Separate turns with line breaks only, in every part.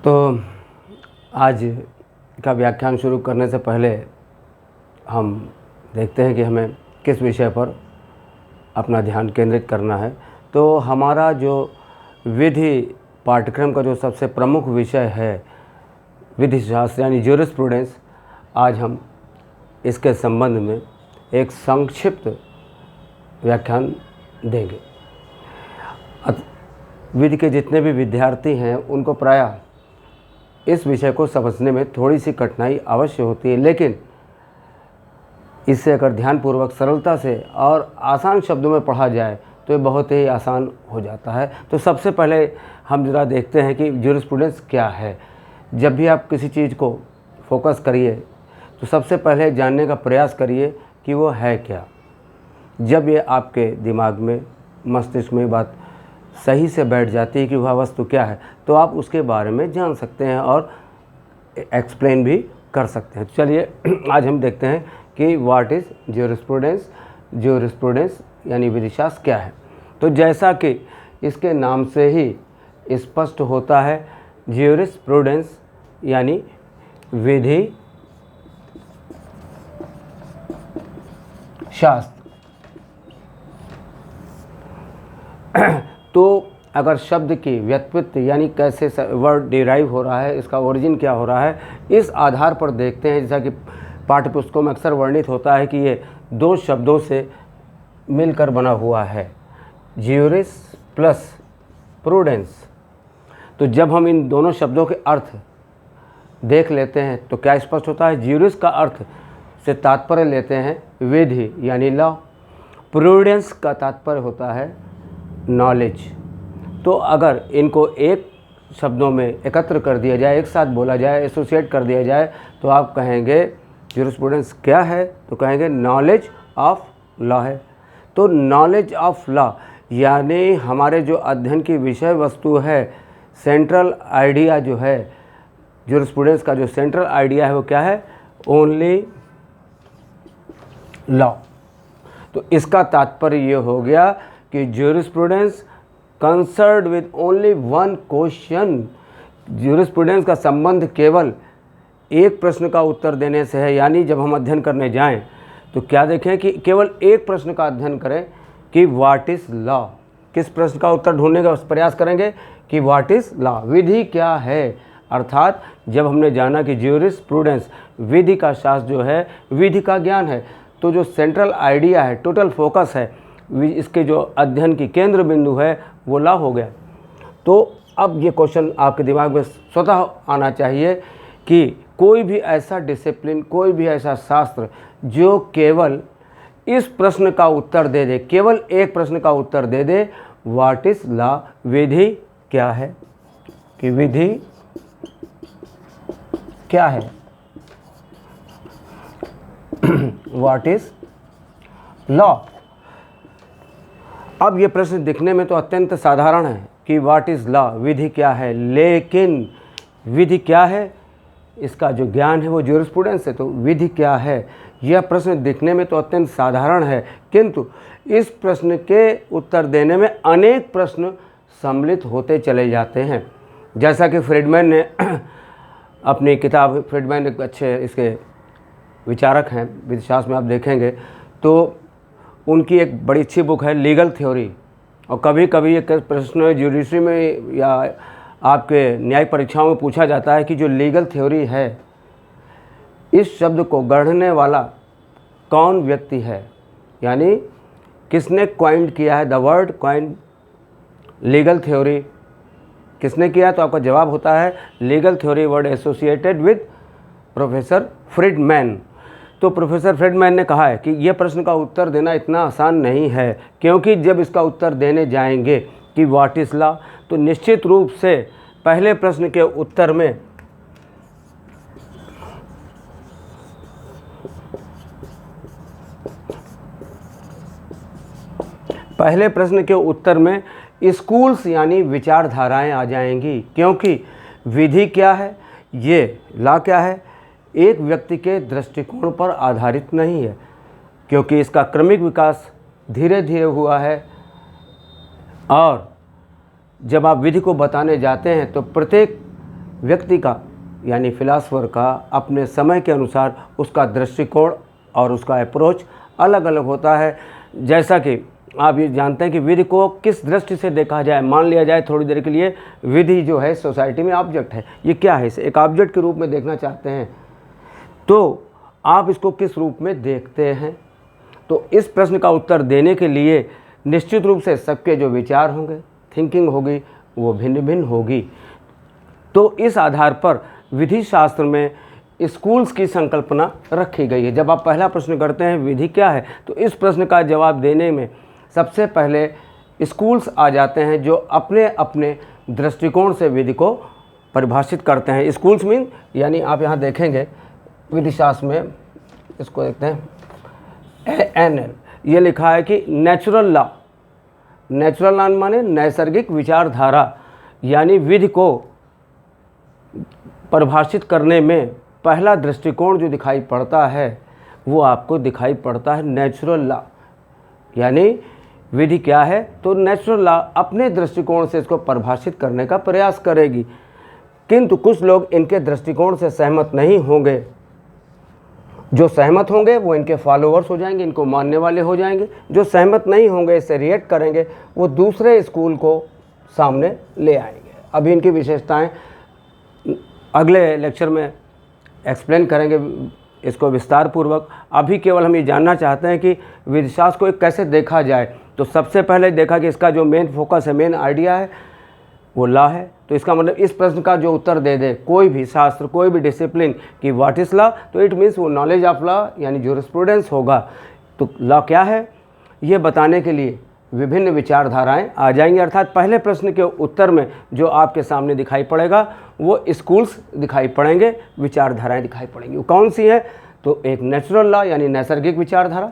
तो आज का व्याख्यान शुरू करने से पहले हम देखते हैं कि हमें किस विषय पर अपना ध्यान केंद्रित करना है। तो हमारा जो विधि पाठ्यक्रम का जो सबसे प्रमुख विषय है विधि शास्त्र यानी ज्यूरिस्प्रूडेंस, आज हम इसके संबंध में एक संक्षिप्त व्याख्यान देंगे। विधि के जितने भी विद्यार्थी हैं उनको प्रायः इस विषय को समझने में थोड़ी सी कठिनाई अवश्य होती है, लेकिन इससे अगर ध्यानपूर्वक सरलता से और आसान शब्दों में पढ़ा जाए तो ये बहुत ही आसान हो जाता है। तो सबसे पहले हम ज़रा देखते हैं कि ज्यूरिस्प्रूडेंस क्या है। जब भी आप किसी चीज़ को फोकस करिए तो सबसे पहले जानने का प्रयास करिए कि वो है क्या। जब ये आपके दिमाग में, मस्तिष्क में बात सही से बैठ जाती है कि वह वस्तु क्या है, तो आप उसके बारे में जान सकते हैं और एक्सप्लेन भी कर सकते हैं। चलिए आज हम देखते हैं कि व्हाट इज़ ज्यूरिस्प्रूडेंस। ज्यूरिस्प्रूडेंस यानी विधिशास्त्र क्या है। तो जैसा कि इसके नाम से ही स्पष्ट होता है, ज्यूरिस्प्रूडेंस यानी विधि शास्त्र। तो अगर शब्द की व्युत्पत्ति यानी कैसे वर्ड डिराइव हो रहा है, इसका ओरिजिन क्या हो रहा है, इस आधार पर देखते हैं। जैसा कि पाठ्य पुस्तकों में अक्सर वर्णित होता है कि ये दो शब्दों से मिलकर बना हुआ है, ज्यूरिस प्लस प्रूडेंस। तो जब हम इन दोनों शब्दों के अर्थ देख लेते हैं तो क्या स्पष्ट होता है। ज्यूरिस का अर्थ से तात्पर्य लेते हैं विधि यानी लॉ। प्रूडेंस का तात्पर्य होता है नॉलेज। तो अगर इनको एक शब्दों में एकत्र कर दिया जाए, एक साथ बोला जाए, एसोसिएट कर दिया जाए, तो आप कहेंगे ज्यूरिस्प्रूडेंस क्या है, तो कहेंगे नॉलेज ऑफ लॉ है। तो नॉलेज ऑफ लॉ यानी हमारे जो अध्ययन की विषय वस्तु है, सेंट्रल आइडिया जो है ज्यूरिस्प्रूडेंस का, जो सेंट्रल आइडिया है वो क्या है, ओनली लॉ। तो इसका तात्पर्य ये हो गया कि jurisprudence concerned with only one question. Jurisprudence का संबंध केवल एक प्रश्न का उत्तर देने से है। यानी जब हम अध्ययन करने जाएं तो क्या देखें कि केवल एक प्रश्न का अध्ययन करें कि व्हाट इज़ लॉ। किस प्रश्न का उत्तर ढूंढने का प्रयास करेंगे कि व्हाट इज़ लॉ, विधि क्या है। अर्थात जब हमने जाना कि ज्यूरिस्प्रूडेंस विधि का शास्त्र जो है, विधि का ज्ञान है, तो जो सेंट्रल आइडिया है, टोटल फोकस है, इसके जो अध्ययन की केंद्र बिंदु है वो लॉ हो गया। तो अब ये क्वेश्चन आपके दिमाग में स्वतः आना चाहिए कि कोई भी ऐसा डिसिप्लिन, कोई भी ऐसा शास्त्र जो केवल इस प्रश्न का उत्तर दे दे, केवल एक प्रश्न का उत्तर दे दे, व्हाट इज़ लॉ, विधि क्या है, कि विधि क्या है, व्हाट इज़ लॉ। अब ये प्रश्न दिखने में तो अत्यंत साधारण है कि व्हाट इज़ लॉ, विधि क्या है, लेकिन विधि क्या है इसका जो ज्ञान है वो ज्यूरिस्प्रूडेंस है। तो विधि क्या है, यह प्रश्न दिखने में तो अत्यंत साधारण है, किंतु इस प्रश्न के उत्तर देने में अनेक प्रश्न सम्मिलित होते चले जाते हैं। जैसा कि फ्रीडमैन ने अपनी किताब, फ्रीडमैन एक अच्छे इसके विचारक हैं विधिशास्त्र में, आप देखेंगे तो उनकी एक बड़ी अच्छी बुक है लीगल थ्योरी। और कभी कभी एक प्रश्न ज्यूडिशरी में या आपके न्याय परीक्षाओं में पूछा जाता है कि जो लीगल थ्योरी है, इस शब्द को गढ़ने वाला कौन व्यक्ति है, यानी किसने क्वाइंड किया है, the word coined legal theory किसने किया। तो आपका जवाब होता है legal theory word associated with professor Friedman. तो प्रोफेसर फ्रीडमैन ने कहा है कि यह प्रश्न का उत्तर देना इतना आसान नहीं है, क्योंकि जब इसका उत्तर देने जाएंगे कि व्हाट इज़ लॉ, तो निश्चित रूप से पहले प्रश्न के उत्तर में स्कूल्स यानी विचारधाराएं आ जाएंगी। क्योंकि विधि क्या है, ये लॉ क्या है, एक व्यक्ति के दृष्टिकोण पर आधारित नहीं है, क्योंकि इसका क्रमिक विकास धीरे धीरे हुआ है और जब आप विधि को बताने जाते हैं तो प्रत्येक व्यक्ति का यानी फिलासफर का अपने समय के अनुसार उसका दृष्टिकोण और उसका अप्रोच अलग अलग होता है। जैसा कि आप ये जानते हैं कि विधि को किस दृष्टि से देखा जाए। मान लिया जाए थोड़ी देर के लिए विधि जो है सोसाइटी में ऑब्जेक्ट है, ये क्या है, इसे एक ऑब्जेक्ट के रूप में देखना चाहते हैं, तो आप इसको किस रूप में देखते हैं। तो इस प्रश्न का उत्तर देने के लिए निश्चित रूप से सबके जो विचार होंगे, थिंकिंग होगी, वो भिन्न भिन्न होगी। तो इस आधार पर विधि शास्त्र में स्कूल्स की संकल्पना रखी गई है। जब आप पहला प्रश्न करते हैं विधि क्या है, तो इस प्रश्न का जवाब देने में सबसे पहले स्कूल्स आ जाते हैं जो अपने अपने दृष्टिकोण से विधि को परिभाषित करते हैं। स्कूल्स मीन यानी आप यहाँ देखेंगे विधि शास्त्र में इसको देखते हैं NL, ये लिखा है कि नेचुरल लॉ। नेचुरल लॉ माने नैसर्गिक विचारधारा, यानी विधि को परिभाषित करने में पहला दृष्टिकोण जो दिखाई पड़ता है वो आपको दिखाई पड़ता है नेचुरल लॉ। यानी विधि क्या है, तो नेचुरल लॉ अपने दृष्टिकोण से इसको परिभाषित करने का प्रयास करेगी। किंतु कुछ लोग इनके दृष्टिकोण से सहमत नहीं होंगे। जो सहमत होंगे वो इनके फॉलोअर्स हो जाएंगे, इनको मानने वाले हो जाएंगे। जो सहमत नहीं होंगे, इससे रिएक्ट करेंगे, वो दूसरे स्कूल को सामने ले आएंगे। अभी इनकी विशेषताएं अगले लेक्चर में एक्सप्लेन करेंगे इसको विस्तार पूर्वक। अभी केवल हम ये जानना चाहते हैं कि विधिशास्त्र को कैसे देखा जाए। तो सबसे पहले देखा कि इसका जो मेन फोकस है, मेन आइडिया है, वो लॉ है। तो इसका मतलब इस प्रश्न का जो उत्तर दे दे कोई भी शास्त्र, कोई भी डिसिप्लिन कि व्हाट इज़ लॉ, तो इट मीन्स वो नॉलेज ऑफ लॉ यानी जूरिस्प्रूडेंस होगा। तो लॉ क्या है ये बताने के लिए विभिन्न विचारधाराएं आ जाएंगी। अर्थात पहले प्रश्न के उत्तर में जो आपके सामने दिखाई पड़ेगा वो स्कूल्स दिखाई पड़ेंगे, विचारधाराएं दिखाई पड़ेंगी। वो कौन सी है, तो एक नेचुरल लॉ यानी नैसर्गिक विचारधारा,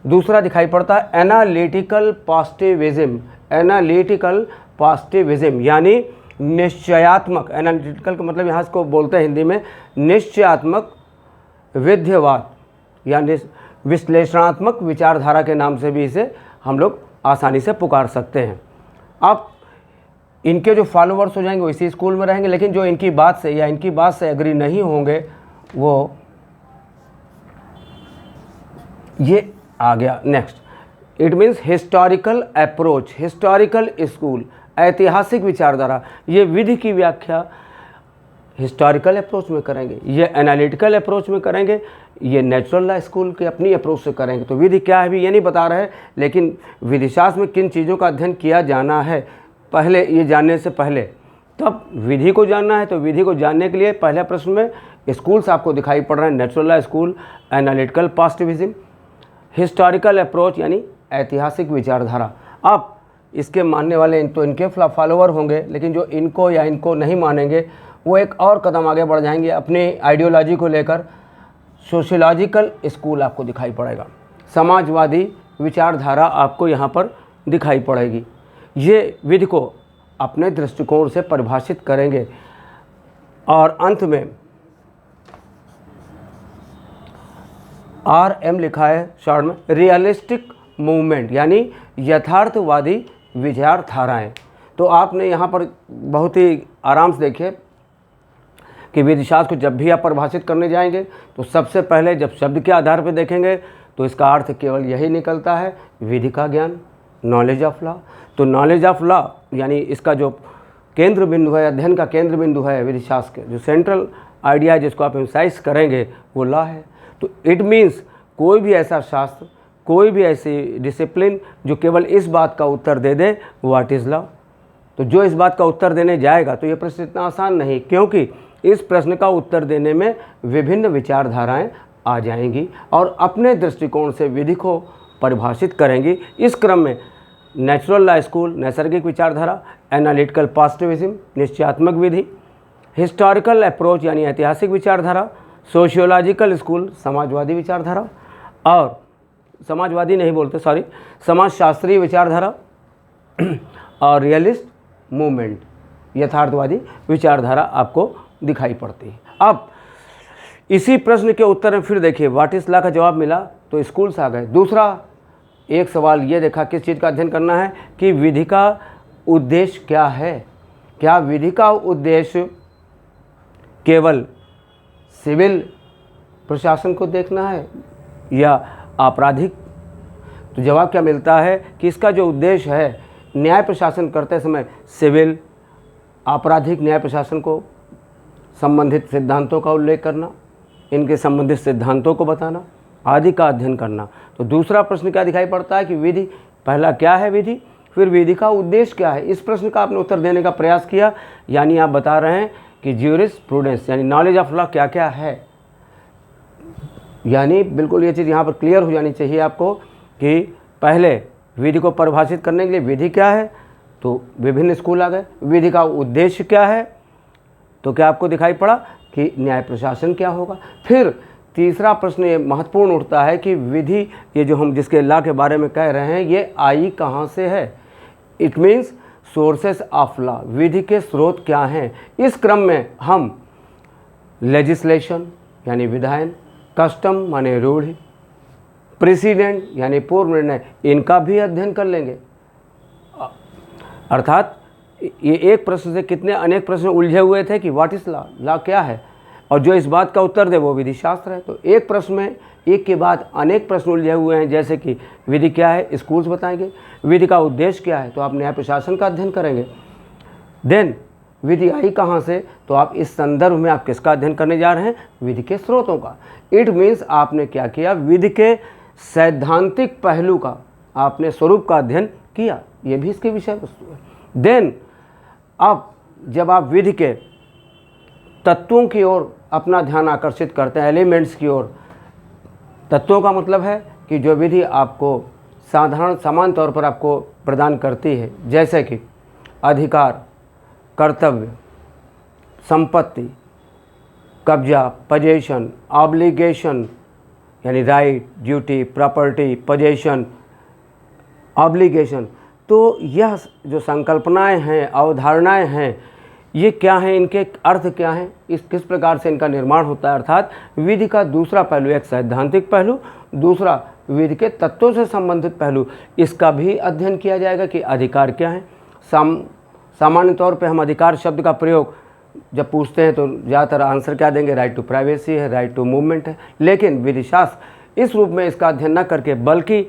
दूसरा दिखाई पड़ता है एनालिटिकल पॉजिटिविज्म। एनालिटिकल पॉजिटिविज्म यानी निश्चयात्मक, एनालिटिकल का मतलब यहाँ इसको बोलते हैं हिंदी में निश्चयात्मक विध्यवाद यानी विश्लेषणात्मक विचारधारा के नाम से भी इसे हम लोग आसानी से पुकार सकते हैं। अब इनके जो फॉलोअर्स हो जाएंगे वो इसी स्कूल में रहेंगे, लेकिन जो इनकी बात से या इनकी बात से एग्री नहीं होंगे वो ये आ गया next. It means historical approach, historical school, ऐतिहासिक विचारधारा। ये विधि की व्याख्या हिस्टोरिकल अप्रोच में करेंगे, ये एनालिटिकल अप्रोच में करेंगे, ये नेचुरल लॉ स्कूल के अपनी अप्रोच से करेंगे। तो विधि क्या है भी ये नहीं बता रहे, लेकिन विधिशास्त्र में किन चीज़ों का अध्ययन किया जाना है पहले ये जानने से पहले तब विधि को जानना है। तो विधि को जानने के लिए पहले प्रश्न में स्कूल्स आपको दिखाई पड़ रहे हैं, natural law school, analytical positivism, historical approach यानी ऐतिहासिक विचारधारा। अब इसके मानने वाले तो इनके फॉलोअर होंगे, लेकिन जो इनको या इनको नहीं मानेंगे वो एक और कदम आगे बढ़ जाएंगे अपने आइडियोलॉजी को लेकर। सोशियोलॉजिकल स्कूल आपको दिखाई पड़ेगा, समाजवादी विचारधारा आपको यहाँ पर दिखाई पड़ेगी। ये विधि को अपने दृष्टिकोण से परिभाषित करेंगे। और अंत में RM लिखा है शॉर्ट में, रियलिस्टिक मूवमेंट यानी यथार्थवादी विचारधाराएं। तो आपने यहाँ पर बहुत ही आराम से देखिए कि विधिशास्त्र को जब भी आप परिभाषित करने जाएंगे तो सबसे पहले जब शब्द के आधार पर देखेंगे तो इसका अर्थ केवल यही निकलता है, विधि का ज्ञान, नॉलेज ऑफ लॉ। तो नॉलेज ऑफ लॉ यानी इसका जो केंद्र बिंदु है, अध्ययन का केंद्र बिंदु है विधिशास्त्र के, जो सेंट्रल आइडिया जिसको आप एम्फसाइज करेंगे वो लॉ है। तो इट मीन्स कोई भी ऐसा शास्त्र, कोई भी ऐसी डिसिप्लिन जो केवल इस बात का उत्तर दे दे व्हाट इज़ लॉ, तो जो इस बात का उत्तर देने जाएगा तो ये प्रश्न इतना आसान नहीं, क्योंकि इस प्रश्न का उत्तर देने में विभिन्न विचारधाराएं आ जाएंगी और अपने दृष्टिकोण से विधि को परिभाषित करेंगी। इस क्रम में नेचुरल लॉ स्कूल, नैसर्गिक विचारधारा, एनालिटिकल पॉजिटिविज्म, निश्चयात्मक विधि, हिस्टोरिकल अप्रोच यानी ऐतिहासिक विचारधारा, सोशियोलॉजिकल स्कूल, समाजवादी विचारधारा, और समाजवादी नहीं बोलते सॉरी, समाजशास्त्रीय विचारधारा, और रियलिस्ट मूवमेंट, यथार्थवादी विचारधारा आपको दिखाई पड़ती है। अब इसी प्रश्न के उत्तर में फिर देखिए व्हाट इज़ लॉ का जवाब मिला तो स्कूल्स आ गए। दूसरा एक सवाल ये देखा किस चीज़ का अध्ययन करना है कि विधि का उद्देश्य क्या है? क्या विधि का उद्देश्य केवल सिविल प्रशासन को देखना है या आपराधिक? तो जवाब क्या मिलता है कि इसका जो उद्देश्य है न्याय प्रशासन करते समय सिविल, आपराधिक न्याय प्रशासन को संबंधित सिद्धांतों का उल्लेख करना, इनके संबंधित सिद्धांतों को बताना आदि का अध्ययन करना। तो दूसरा प्रश्न क्या दिखाई पड़ता है कि विधि, पहला क्या है विधि, फिर विधि का उद्देश्य क्या है। इस प्रश्न का आपने उत्तर देने का प्रयास किया, यानी आप बता रहे हैं कि ज्यूरिस्प्रूडेंस यानी नॉलेज ऑफ लॉ क्या क्या है। यानी बिल्कुल ये चीज़ यहाँ पर क्लियर हो जानी चाहिए आपको कि पहले विधि को परिभाषित करने के लिए विधि क्या है, तो विभिन्न स्कूल आ गए। विधि का उद्देश्य क्या है, तो क्या आपको दिखाई पड़ा कि न्याय प्रशासन क्या होगा। फिर तीसरा प्रश्न ये महत्वपूर्ण उठता है कि विधि, ये जो हम जिसके लॉ के बारे में कह रहे हैं, ये आई कहाँ से है। It means sources of law, विधि के स्रोत क्या हैं। इस क्रम में हम लेजिस्लेशन यानी विधायन, कस्टम माने रूढ़ि, प्रेसिडेंट यानी पूर्व निर्णय, इनका भी अध्ययन कर लेंगे। अर्थात ये एक प्रश्न से कितने अनेक प्रश्न उलझे हुए थे कि व्हाट इज लॉ, लॉ क्या है, और जो इस बात का उत्तर दे वो विधि शास्त्र है। तो एक प्रश्न में एक के बाद अनेक प्रश्न उलझे हुए हैं, जैसे कि विधि क्या है, स्कूल्स बताएंगे, विधि का उद्देश्य क्या है, तो आप न्याय प्रशासन का अध्ययन करेंगे। देन विधि आई कहाँ से, तो आप इस संदर्भ में आप किसका अध्ययन करने जा रहे हैं, विधि के स्रोतों का। इट मीन्स आपने क्या किया, विधि के सैद्धांतिक पहलू का आपने स्वरूप का अध्ययन किया, ये भी इसके विषय वस्तु है। देन अब जब आप विधि के तत्वों की ओर अपना ध्यान आकर्षित करते हैं, एलिमेंट्स की ओर, तत्वों का मतलब है कि जो विधि आपको साधारण समान तौर पर आपको प्रदान करती है, जैसे कि अधिकार, कर्तव्य, संपत्ति, कब्जा, पोजीशन, ऑब्लिगेशन यानी right, duty, property, position, obligation. तो यह जो संकल्पनाएं हैं, अवधारणाएं हैं, ये क्या हैं, इनके अर्थ क्या हैं, किस प्रकार से इनका निर्माण होता है। अर्थात विधि का दूसरा पहलू, एक सैद्धांतिक पहलू, दूसरा विधि के तत्वों से संबंधित पहलू, इसका भी अध्ययन किया जाएगा कि अधिकार क्या है। सामान्य तौर पे हम अधिकार शब्द का प्रयोग जब पूछते हैं तो ज़्यादातर आंसर क्या देंगे, राइट टू प्राइवेसी है, राइट टू मूवमेंट है। लेकिन विधिशास्त्र इस रूप में इसका अध्ययन न करके बल्कि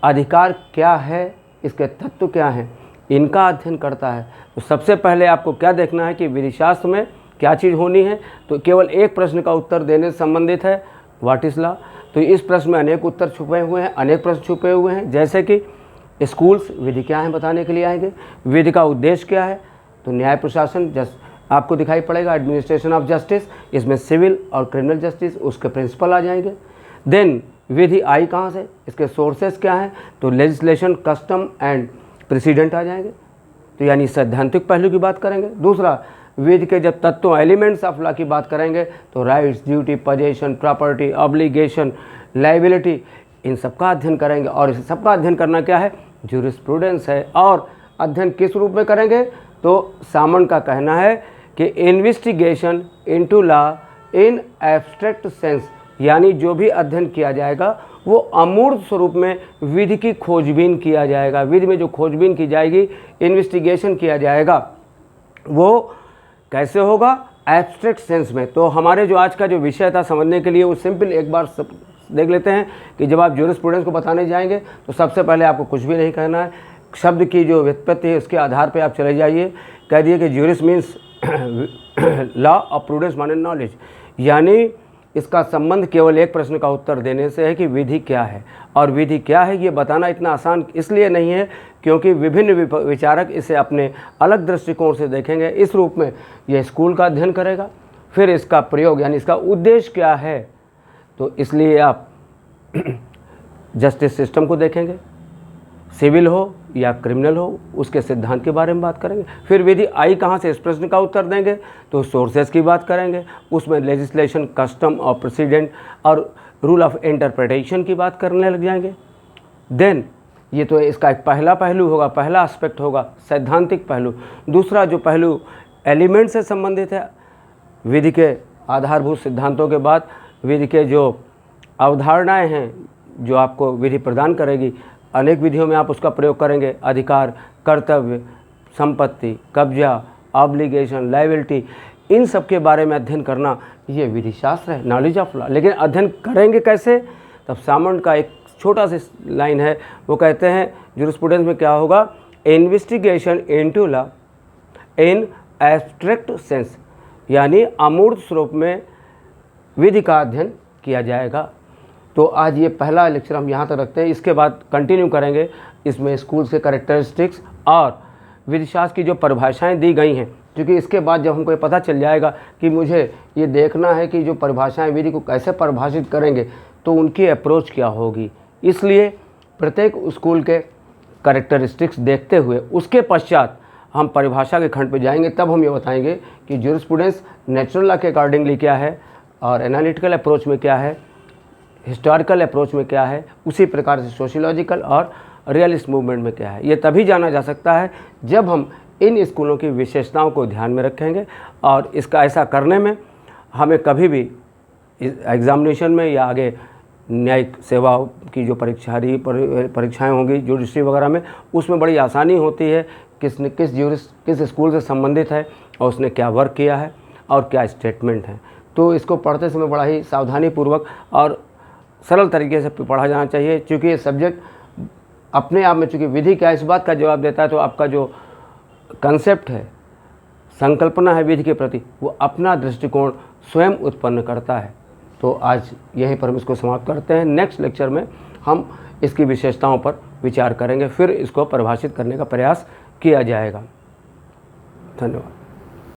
अधिकार क्या है, इसके तत्व क्या हैं, इनका अध्ययन करता है। तो सबसे पहले आपको क्या देखना है कि विधिशास्त्र में क्या चीज़ होनी है, तो केवल एक प्रश्न का उत्तर देने से संबंधित है, व्हाट इज़ लॉ। तो इस प्रश्न में अनेक उत्तर छुपे हुए हैं, अनेक प्रश्न छुपे हुए हैं, जैसे कि स्कूल्स विधि क्या है बताने के लिए आएंगे, विधि का उद्देश्य क्या है, तो न्याय प्रशासन आपको दिखाई पड़ेगा, एडमिनिस्ट्रेशन ऑफ जस्टिस, इसमें सिविल और क्रिमिनल जस्टिस उसके प्रिंसिपल आ जाएंगे। देन विधि आई कहाँ से, इसके सोर्सेस क्या हैं, तो लेजिस्लेशन, कस्टम एंड प्रेसिडेंट आ जाएंगे। तो यानी सैद्धांतिक पहलू की बात करेंगे। दूसरा विधि के जब तत्वों, एलिमेंट्स ऑफ लॉ की बात करेंगे तो rights, duty, position, property, obligation, liability, इन सबका अध्ययन करेंगे। और इस सबका अध्ययन करना क्या है, ज्यूरिस्प्रूडेंस है। और अध्ययन किस रूप में करेंगे, तो सामन का कहना है कि investigation into law in abstract sense, यानी जो भी अध्ययन किया जाएगा वो अमूर्त स्वरूप में विधि की खोजबीन किया जाएगा। विधि में जो खोजबीन की जाएगी, इन्वेस्टिगेशन किया जाएगा, वो कैसे होगा, एब्स्ट्रैक्ट सेंस में। तो हमारे जो आज का जो विषय था समझने के लिए वो सिंपल एक बार सब देख लेते हैं कि जब आप ज्यूरिस्प्रूडेंस को बताने जाएंगे तो सबसे पहले आपको कुछ भी नहीं कहना है, शब्द की जो व्युत्पत्ति है उसके आधार पे आप चले जाइए। कह दिए कि juris means law of prudence माने नॉलेज, यानी इसका संबंध केवल एक प्रश्न का उत्तर देने से है कि विधि क्या है। और विधि क्या है ये बताना इतना आसान इसलिए नहीं है क्योंकि विभिन्न विचारक इसे अपने अलग दृष्टिकोण से देखेंगे। इस रूप में यह स्कूल का अध्ययन करेगा, फिर इसका प्रयोग यानी इसका उद्देश्य क्या है, तो इसलिए आप जस्टिस सिस्टम को देखेंगे, सिविल हो या क्रिमिनल हो उसके सिद्धांत के बारे में बात करेंगे। फिर विधि आई कहाँ से, इस प्रश्न का उत्तर देंगे तो सोर्सेज की बात करेंगे, उसमें लेजिस्लेशन, कस्टम और प्रेसिडेंट और रूल ऑफ इंटरप्रिटेशन की बात करने लग जाएंगे। देन ये तो इसका एक पहला पहलू होगा, पहला एस्पेक्ट होगा सैद्धांतिक पहलू। दूसरा जो पहलू एलिमेंट से संबंधित है, विधि के आधारभूत सिद्धांतों के बाद विधि के जो अवधारणाएं हैं जो आपको विधि प्रदान करेगी, अनेक विधियों में आप उसका प्रयोग करेंगे, अधिकार, कर्तव्य, संपत्ति, कब्जा, ऑब्लिगेशन, लायबिलिटी, इन सब के बारे में अध्ययन करना ये विधि शास्त्र है, नॉलेज ऑफ लॉ। लेकिन अध्ययन करेंगे कैसे? तब सामंत का एक छोटा सा लाइन है, वो कहते हैं जूरिस्प्रूडेंस में क्या होगा, investigation into law in abstract sense, यानी अमूर्त स्वरूप में विधि का अध्ययन किया जाएगा। तो आज ये पहला लेक्चर हम यहाँ तक रखते हैं, इसके बाद कंटिन्यू करेंगे। इसमें स्कूल के कैरेक्टरिस्टिक्स और विधिशास्त्र की जो परिभाषाएं दी गई हैं, क्योंकि इसके बाद जब हमको ये पता चल जाएगा कि मुझे ये देखना है कि जो परिभाषाएं विधि को कैसे परिभाषित करेंगे तो उनकी अप्रोच क्या होगी, इसलिए प्रत्येक स्कूल के कैरेक्टरिस्टिक्स देखते हुए उसके पश्चात हम परिभाषा के खंड पे जाएंगे। तब हम ये बताएंगे कि जूरिस्प्रूडेंस नेचुरल लॉ के अकॉर्डिंगली क्या है और एनालिटिकल अप्रोच में क्या है, हिस्टोरिकल अप्रोच में क्या है, उसी प्रकार से सोशियोलॉजिकल और रियलिस्ट मूवमेंट में क्या है। ये तभी जाना जा सकता है जब हम इन स्कूलों की विशेषताओं को ध्यान में रखेंगे। और इसका ऐसा करने में हमें कभी भी एग्जामिनेशन में या आगे न्यायिक सेवा की जो परीक्षाएं होंगी जुडिशरी वगैरह में, उसमें बड़ी आसानी होती है किसने किस स्कूल से संबंधित है और उसने क्या वर्क किया है और क्या स्टेटमेंट है। तो इसको पढ़ते समय बड़ा ही सावधानीपूर्वक और सरल तरीके से पढ़ा जाना चाहिए, क्योंकि ये सब्जेक्ट अपने आप में, चूँकि विधि क्या इस बात का जवाब देता है, तो आपका जो कंसेप्ट है, संकल्पना है विधि के प्रति, वो अपना दृष्टिकोण स्वयं उत्पन्न करता है। तो आज यहीं पर हम इसको समाप्त करते हैं। नेक्स्ट लेक्चर में हम इसकी विशेषताओं पर विचार करेंगे, फिर इसको परिभाषित करने का प्रयास किया जाएगा। धन्यवाद।